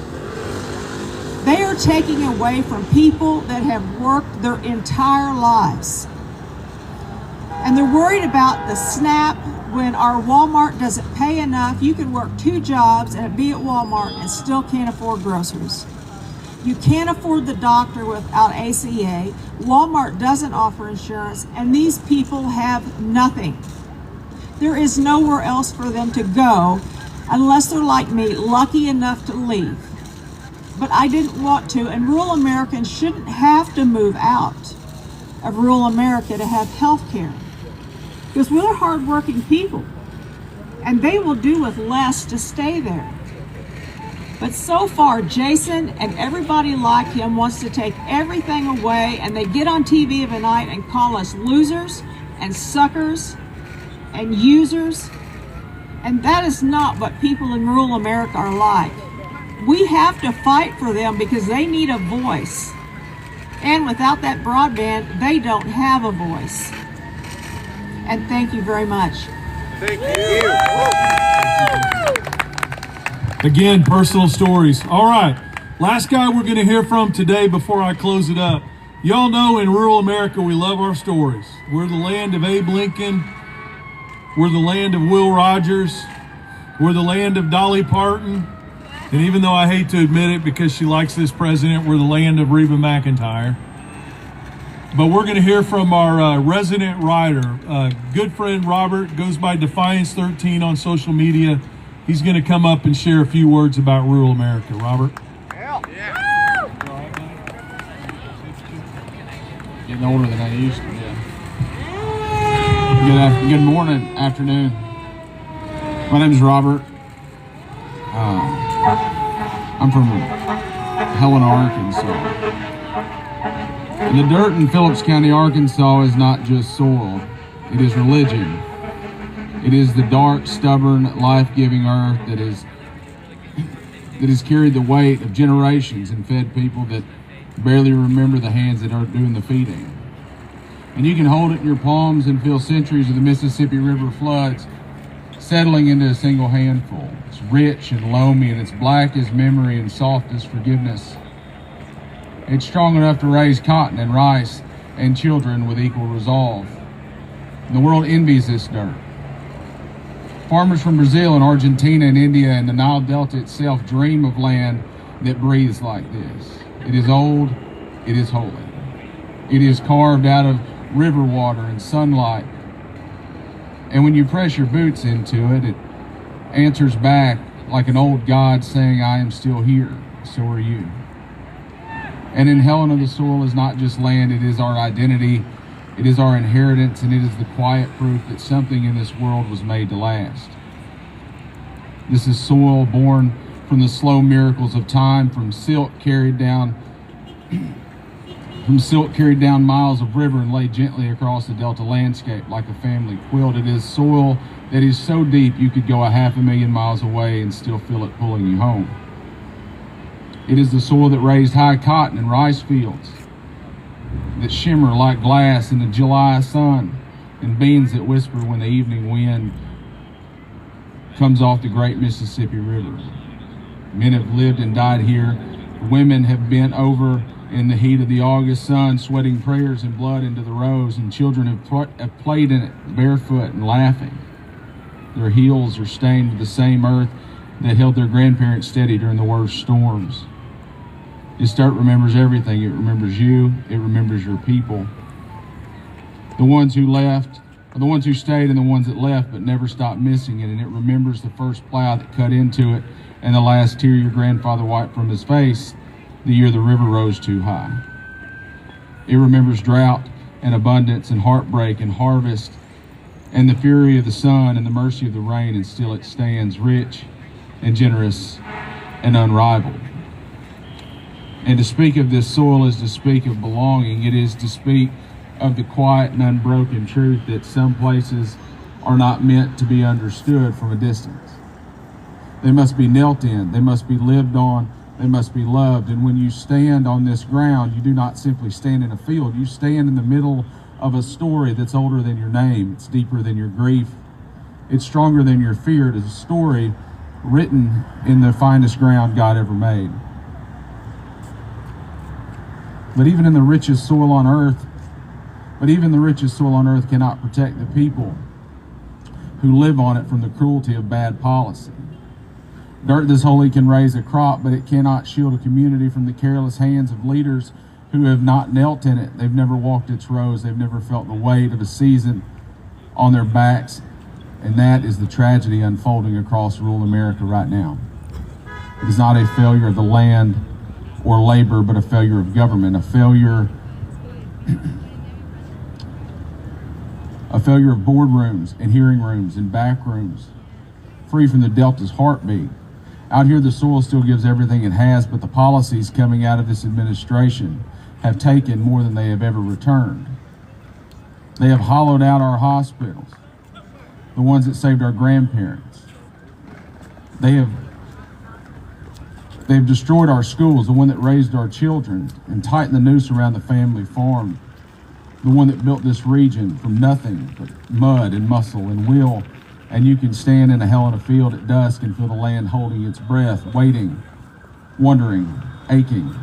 Speaker 7: They are taking away from people that have worked their entire lives. And they're worried about the SNAP. When our Walmart doesn't pay enough, you can work 2 jobs and be at Walmart and still can't afford groceries. You can't afford the doctor without ACA. Walmart doesn't offer insurance, and these people have nothing. There is nowhere else for them to go unless they're like me, lucky enough to leave. But I didn't want to, and rural Americans shouldn't have to move out of rural America to have health care. Because we're hardworking people, and they will do with less to stay there. But so far, Jason and everybody like him wants to take everything away, and they get on TV of a night and call us losers and suckers and users. And that is not what people in rural America are like. We have to fight for them because they need a voice. And without that broadband, they don't have a voice. And thank you very much.
Speaker 2: Thank you.
Speaker 1: Again, personal stories. All right, last guy we're going to hear from today before I close it up. Y'all know in rural America we love our stories. We're the land of Abe Lincoln. We're the land of Will Rogers. We're the land of Dolly Parton. And even though I hate to admit it because she likes this president, we're the land of Reba McEntire. But we're going to hear from our resident writer, good friend Robert, goes by Defiance13 on social media. He's going to come up and share a few words about rural America. Robert?
Speaker 2: Yeah.
Speaker 8: Getting older than I used to, yeah. Good morning, afternoon. My name is Robert. I'm from Helena, Arkansas. And the dirt in Phillips County, Arkansas is not just soil, it is religion. It is the dark, stubborn, life-giving earth that has carried the weight of generations and fed people that barely remember the hands that are doing the feeding. And you can hold it in your palms and feel centuries of the Mississippi River floods settling into a single handful. It's rich and loamy, and it's black as memory and soft as forgiveness. It's strong enough to raise cotton and rice and children with equal resolve. And the world envies this dirt. Farmers from Brazil and Argentina and India and the Nile Delta itself dream of land that breathes like this. It is old, it is holy. It is carved out of river water and sunlight. And when you press your boots into it, it answers back like an old God saying, I am still here, so are you. And in Helena, the soil is not just land, it is our identity, it is our inheritance, and it is the quiet proof that something in this world was made to last. This is soil born from the slow miracles of time, from silt carried down miles of river and laid gently across the Delta landscape like a family quilt. It is soil that is so deep you could go 500,000 miles away and still feel it pulling you home. It is the soil that raised high cotton and rice fields that shimmer like glass in the July sun, and beans that whisper when the evening wind comes off the great Mississippi River. Men have lived and died here. Women have bent over in the heat of the August sun, sweating prayers and blood into the rows, and children have played in it barefoot and laughing. Their heels are stained with the same earth that held their grandparents steady during the worst storms. This dirt remembers everything. It remembers you. It remembers your people. The ones who left, or the ones who stayed, and the ones that left but never stopped missing it. And it remembers the first plow that cut into it and the last tear your grandfather wiped from his face the year the river rose too high. It remembers drought and abundance and heartbreak and harvest and the fury of the sun and the mercy of the rain, and still it stands rich and generous and unrivaled. And to speak of this soil is to speak of belonging. It is to speak of the quiet and unbroken truth that some places are not meant to be understood from a distance. They must be knelt in, they must be lived on, they must be loved. And when you stand on this ground, you do not simply stand in a field, you stand in the middle of a story that's older than your name, it's deeper than your grief, it's stronger than your fear. It is a story written in the finest ground God ever made. But even the richest soil on earth cannot protect the people who live on it from the cruelty of bad policy. Dirt this holy can raise a crop, but it cannot shield a community from the careless hands of leaders who have not knelt in it. They've never walked its rows. They've never felt the weight of a season on their backs. And that is the tragedy unfolding across rural America right now. It is not a failure of the land or labor, but a failure of government, a failure of boardrooms and hearing rooms and back rooms, free from the Delta's heartbeat. Out here, the soil still gives everything it has, but the policies coming out of this administration have taken more than they have ever returned. They have hollowed out our hospitals, the ones that saved our grandparents. They've destroyed our schools, the one that raised our children, and tightened the noose around the family farm, the one that built this region from nothing but mud and muscle and will. And you can stand in a hell in a field at dusk and feel the land holding its breath, waiting, wondering, aching,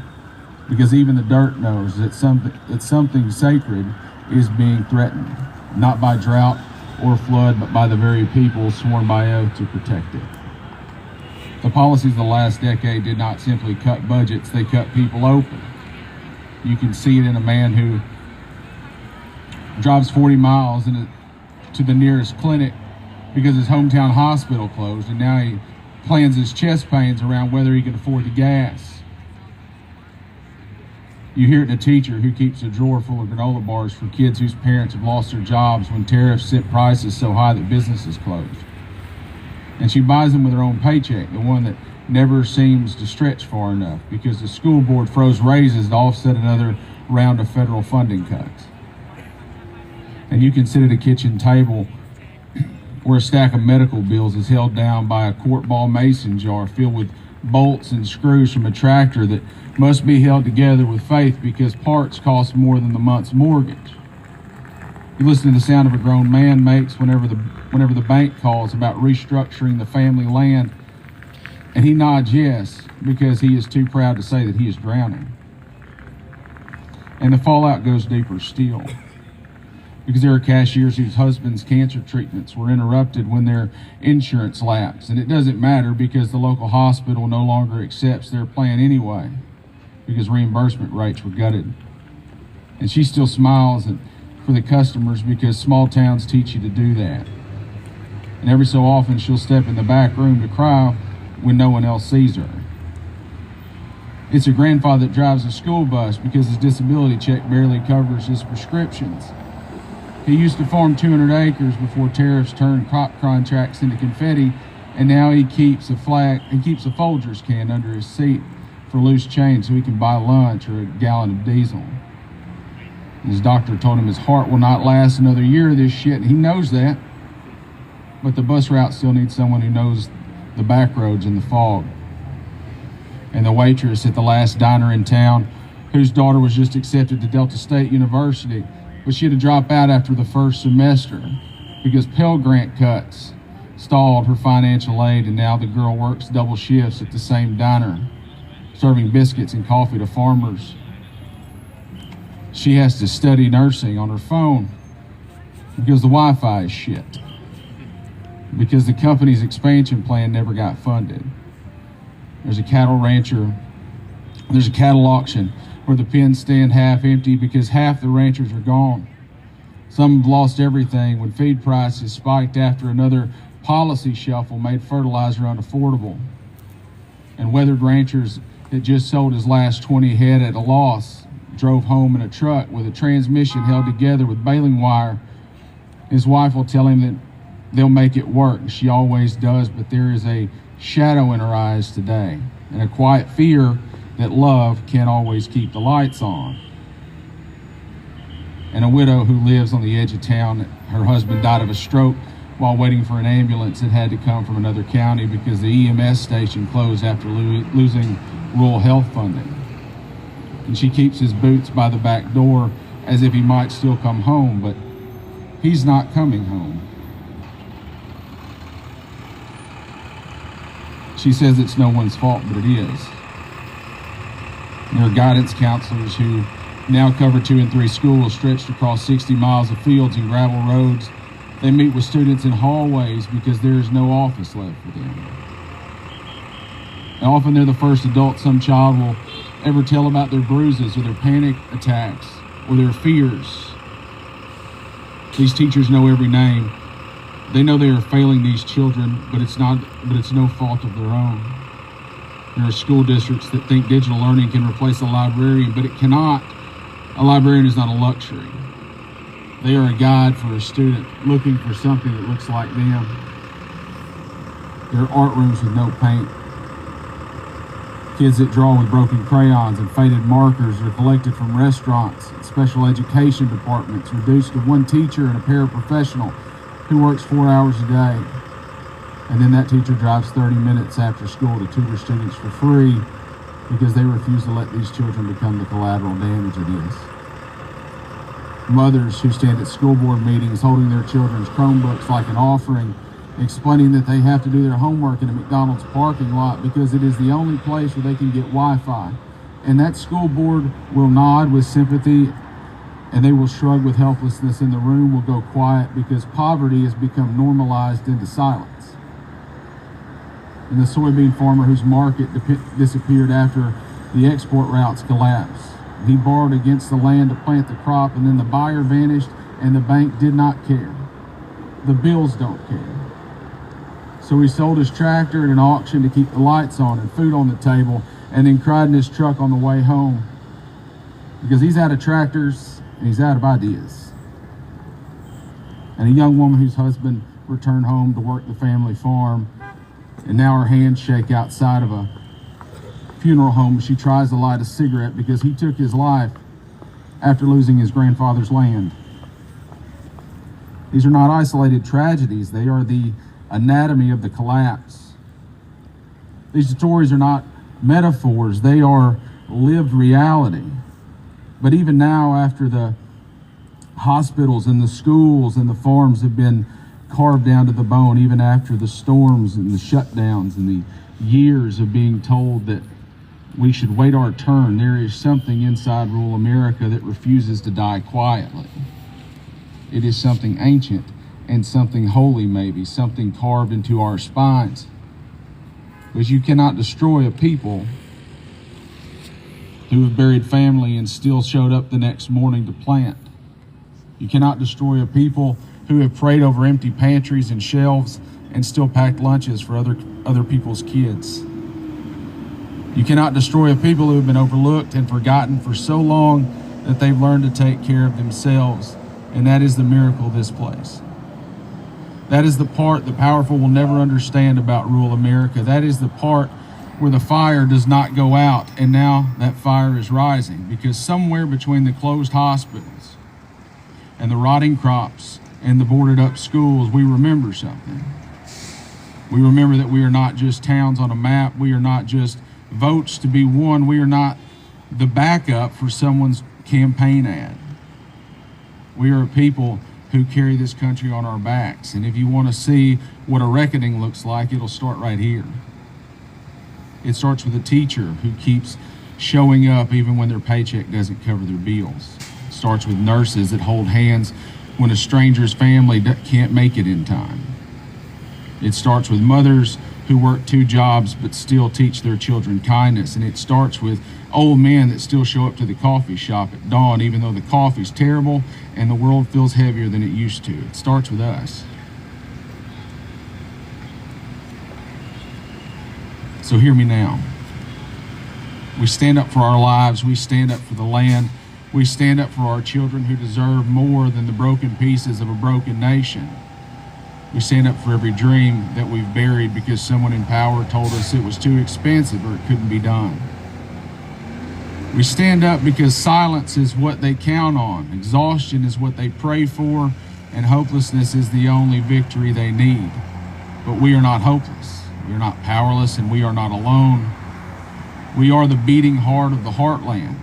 Speaker 8: because even the dirt knows that something sacred is being threatened, not by drought or flood, but by the very people sworn by oath to protect it. The policies of the last decade did not simply cut budgets, they cut people open. You can see it in a man who drives 40 miles to the nearest clinic because his hometown hospital closed, and now he plans his chest pains around whether he can afford the gas. You hear it in a teacher who keeps a drawer full of granola bars for kids whose parents have lost their jobs when tariffs sent prices so high that businesses closed. And she buys them with her own paycheck, the one that never seems to stretch far enough because the school board froze raises to offset another round of federal funding cuts. And you can sit at a kitchen table where a stack of medical bills is held down by a quart ball mason jar filled with bolts and screws from a tractor that must be held together with faith because parts cost more than the month's mortgage. You listen to the sound of a grown man makes whenever the bank calls about restructuring the family land, and he nods yes because he is too proud to say that he is drowning. And the fallout goes deeper still, because there are cashiers whose husbands' cancer treatments were interrupted when their insurance lapsed. And it doesn't matter because the local hospital no longer accepts their plan anyway because reimbursement rates were gutted. And she still smiles for the customers because small towns teach you to do that. And every so often she'll step in the back room to cry when no one else sees her. It's a grandfather that drives a school bus because his disability check barely covers his prescriptions. He used to farm 200 acres before tariffs turned crop contracts into confetti, and now he keeps a Folgers can under his seat for loose change so he can buy lunch or a gallon of diesel. His doctor told him his heart will not last another year of this shit, and he knows that. But the bus route still needs someone who knows the back roads in the fog. And the waitress at the last diner in town, whose daughter was just accepted to Delta State University, but she had to drop out after the first semester because Pell Grant cuts stalled her financial aid, and now the girl works double shifts at the same diner, serving biscuits and coffee to farmers. She has to study nursing on her phone because the Wi-Fi is shit, because the company's expansion plan never got funded. There's a cattle rancher There's a cattle auction where the pens stand half empty because half the ranchers are gone. Some have lost everything when feed prices spiked after another policy shuffle made fertilizer unaffordable. And weathered ranchers that just sold his last 20 head at a loss drove home in a truck with a transmission held together with baling wire. His wife will tell him that they'll make it work. She always does, but there is a shadow in her eyes today and a quiet fear that love can't always keep the lights on. And a widow who lives on the edge of town, her husband died of a stroke while waiting for an ambulance that had to come from another county because the EMS station closed after losing rural health funding. And she keeps his boots by the back door as if he might still come home, but he's not coming home. She says it's no one's fault, but it is. There are guidance counselors who now cover 2 and 3 schools stretched across 60 miles of fields and gravel roads. They meet with students in hallways because there is no office left for them. And often they're the first adult some child will ever tell about their bruises or their panic attacks or their fears. These teachers know every name. They know they are failing these children, but it's no fault of their own. There are school districts that think digital learning can replace a librarian, but it cannot. A librarian is not a luxury. They are a guide for a student looking for something that looks like them. There are art rooms with no paint. Kids that draw with broken crayons and faded markers are collected from restaurants and special education departments, reduced to one teacher and a paraprofessional who works 4 hours a day. And then that teacher drives 30 minutes after school to tutor students for free because they refuse to let these children become the collateral damage it is. Mothers who stand at school board meetings holding their children's Chromebooks like an offering, explaining that they have to do their homework in a McDonald's parking lot because it is the only place where they can get Wi-Fi. And that school board will nod with sympathy and they will shrug with helplessness, and the room will go quiet because poverty has become normalized into silence. And the soybean farmer whose market disappeared after the export routes collapsed. He borrowed against the land to plant the crop, and then the buyer vanished and the bank did not care. The bills don't care. So he sold his tractor at an auction to keep the lights on and food on the table, and then cried in his truck on the way home because he's out of tractors and he's out of ideas. And a young woman whose husband returned home to work the family farm, and now her hands shake outside of a funeral home as she tries to light a cigarette because he took his life after losing his grandfather's land. These are not isolated tragedies. They are the anatomy of the collapse. These stories are not metaphors. They are lived reality. But even now, after the hospitals and the schools and the farms have been carved down to the bone, even after the storms and the shutdowns and the years of being told that we should wait our turn, there is something inside rural America that refuses to die quietly. It is something ancient and something holy, maybe, something carved into our spines. Because you cannot destroy a people who have buried family and still showed up the next morning to plant. You cannot destroy a people who have prayed over empty pantries and shelves and still packed lunches for other people's kids. You cannot destroy a people who have been overlooked and forgotten for so long that they've learned to take care of themselves. And that is the miracle of this place. That is the part the powerful will never understand about rural America. That is the part where the fire does not go out, and now that fire is rising, because somewhere between the closed hospitals and the rotting crops and the boarded up schools, we remember something. We remember that we are not just towns on a map. We are not just votes to be won. We are not the backup for someone's campaign ad. We are a people who carry this country on our backs. And if you want to see what a reckoning looks like, it'll start right here. It starts with a teacher who keeps showing up even when their paycheck doesn't cover their bills. It starts with nurses that hold hands when a stranger's family can't make it in time. It starts with mothers who work 2 jobs but still teach their children kindness. And it starts with old men that still show up to the coffee shop at dawn even though the coffee's terrible and the world feels heavier than it used to. It starts with us. So hear me now. We stand up for our lives. We stand up for the land. We stand up for our children who deserve more than the broken pieces of a broken nation. We stand up for every dream that we've buried because someone in power told us it was too expensive or it couldn't be done. We stand up because silence is what they count on, exhaustion is what they pray for, and hopelessness is the only victory they need. But we are not hopeless. We are not powerless, and we are not alone. We are the beating heart of the heartland.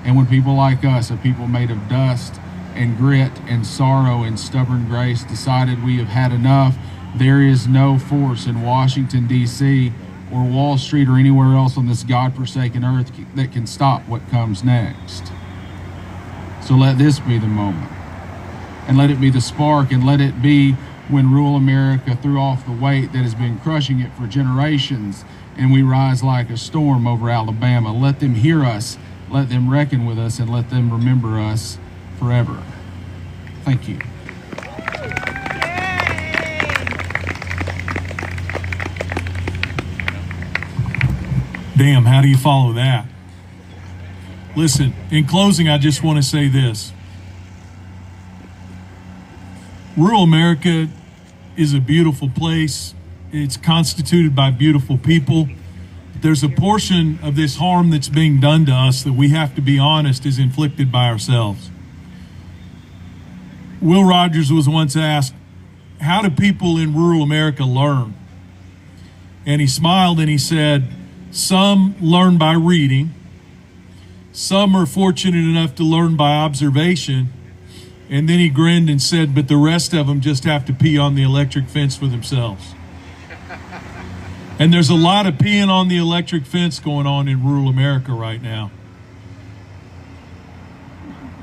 Speaker 8: And when people like us, a people made of dust and grit and sorrow and stubborn grace, decided we have had enough, there is no force in Washington, D.C., or Wall Street, or anywhere else on this God-forsaken earth that can stop what comes next. So let this be the moment, and let it be the spark, and let it be when rural America threw off the weight that has been crushing it for generations, and we rise like a storm over Alabama. Let them hear us, let them reckon with us, and let them remember us forever. Thank you.
Speaker 1: Damn, how do you follow that? Listen, in closing, I just want to say this. Rural America is a beautiful place. It's constituted by beautiful people. There's a portion of this harm that's being done to us that we have to be honest is inflicted by ourselves. Will Rogers was once asked, how do people in rural America learn? And he smiled and he said, some learn by reading, some are fortunate enough to learn by observation, and then he grinned and said, but the rest of them just have to pee on the electric fence for themselves. And there's a lot of peeing on the electric fence going on in rural America right now.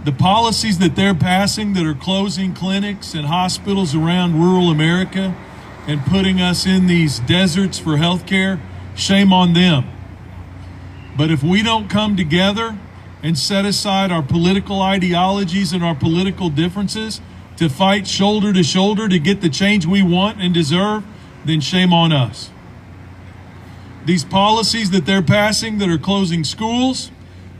Speaker 1: The policies that they're passing that are closing clinics and hospitals around rural America and putting us in these deserts for health care, shame on them. But if we don't come together and set aside our political ideologies and our political differences to fight shoulder to shoulder to get the change we want and deserve, then shame on us. These policies that they're passing that are closing schools,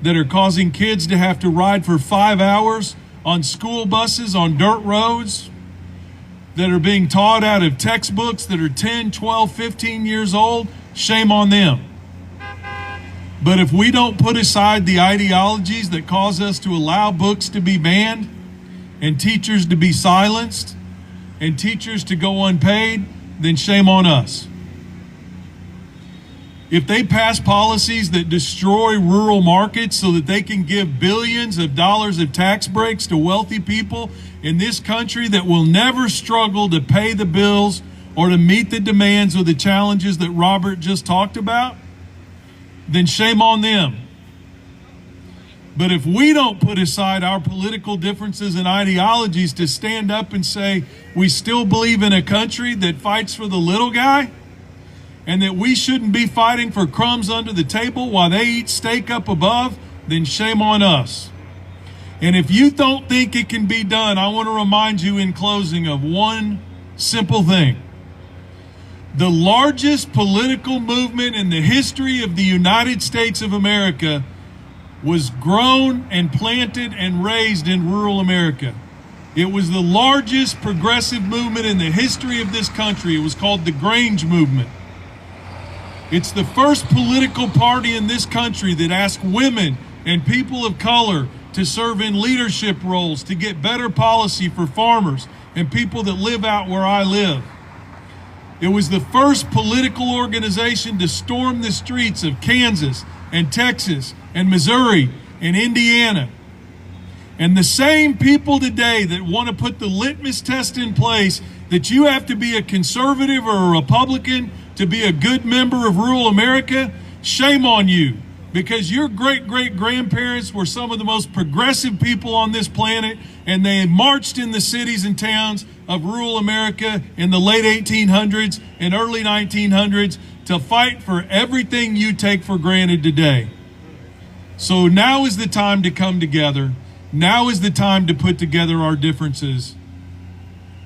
Speaker 1: that are causing kids to have to ride for 5 hours on school buses, on dirt roads, that are being taught out of textbooks that are 10, 12, 15 years old, shame on them. But if we don't put aside the ideologies that cause us to allow books to be banned and teachers to be silenced and teachers to go unpaid, then shame on us. If they pass policies that destroy rural markets so that they can give billions of dollars of tax breaks to wealthy people in this country that will never struggle to pay the bills or to meet the demands or the challenges that Robert just talked about, then shame on them. But if we don't put aside our political differences and ideologies to stand up and say we still believe in a country that fights for the little guy, and that we shouldn't be fighting for crumbs under the table while they eat steak up above, then shame on us. And if you don't think it can be done, I want to remind you in closing of one simple thing. The largest political movement in the history of the United States of America was grown and planted and raised in rural America. It was the largest progressive movement in the history of this country. It was called the Grange Movement. It's the first political party in this country that asked women and people of color to serve in leadership roles, to get better policy for farmers and people that live out where I live. It was the first political organization to storm the streets of Kansas and Texas and Missouri and Indiana. And the same people today that want to put the litmus test in place that you have to be a conservative or a Republican to be a good member of rural America, shame on you, because your great-great-grandparents were some of the most progressive people on this planet, and they marched in the cities and towns of rural America in the late 1800s and early 1900s to fight for everything you take for granted today. So now is the time to come together. Now is the time to put together our differences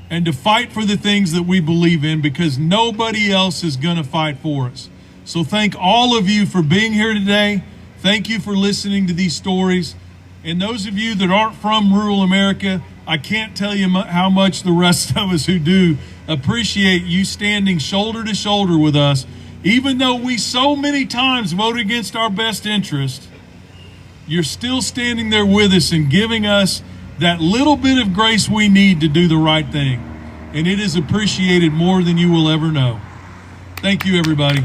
Speaker 1: and to fight for the things that we believe in, because nobody else is going to fight for us. So thank all of you for being here today. Thank you for listening to these stories. And those of you that aren't from rural America, I can't tell you how much the rest of us who do appreciate you standing shoulder to shoulder with us. Even though we so many times vote against our best interest, you're still standing there with us and giving us that little bit of grace we need to do the right thing. And it is appreciated more than you will ever know. Thank you, everybody.